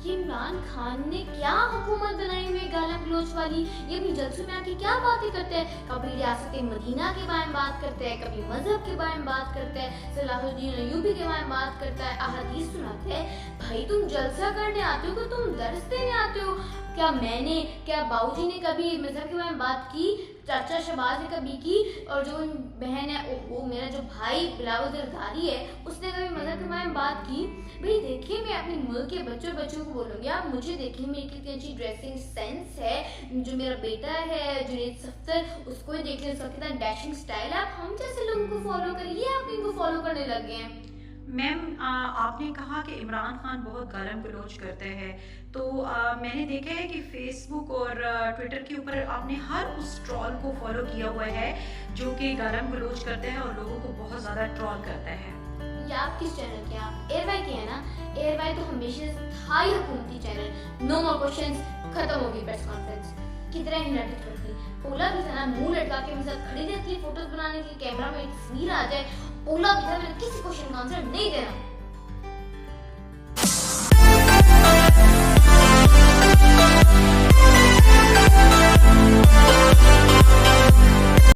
ये इमरान खान ने क्या हुकूमत बनाई हुई है गालियां गलौज वाली। ये अपनी जलसों में आके क्या बातें करते हैं, कभी रियासत मदीना के बारे में बात करते हैं, कभी मजहब के बारे में बात करते हैं, सलाहुद्दीन अय्यूबी के बारे में बात करता है, अहादीस सुनाते हैं। भाई तुम जलसा करने आते हो कि तुम दर्स देने आते हो? क्या बाबूजी ने कभी मजहब के बारे में बात की? चाचा शहबाज ने कभी की? और जो बहन है वो मेरा जो भाई बिलावल जरदारी है उसने कभी मजहब के बारे में बात की? भाई देखिए, मैं अपने मुल्क के बच्चों को बोलूँगी, आप मुझे देखिए मेरी कितनी अच्छी ड्रेसिंग सेंस है। जो मेरा बेटा है जुनैद सफ्तर, उसको ही देख लें, उसका कितना डैशिंग स्टाइल है। आप हम जैसे लोगों को फॉलो करिए, आप इनको फॉलो करने लग गए हैं। मैम, आपने कहा कि इमरान खान बहुत गालम गलोच करते हैं, तो मैंने देखा है कि फेसबुक और ट्विटर के ऊपर आपने हर उस ट्रॉल को फॉलो किया हुआ है जो कि गालम गलोच करते हैं और लोगों को बहुत ज़्यादा ट्रॉल करते हैं। या आप किस चैनल के? आप एयरवाई के हैं ना? एयरवाई तो हमेशा था ही हुकूमती चैनल। नो मोर क्वेश्चंस, खत्म हो गई प्रेस कॉन्फ्रेंस। कितना ही नाटक करती है। ओला भी था ना, मुंह लटका के मेरे साथ खड़ी रहती है फोटोज बनाने के लिए, कैमरा में तस्वीर आ जाए। ओला भी था, मैंने किसी क्वेश्चन का आंसर नहीं देना।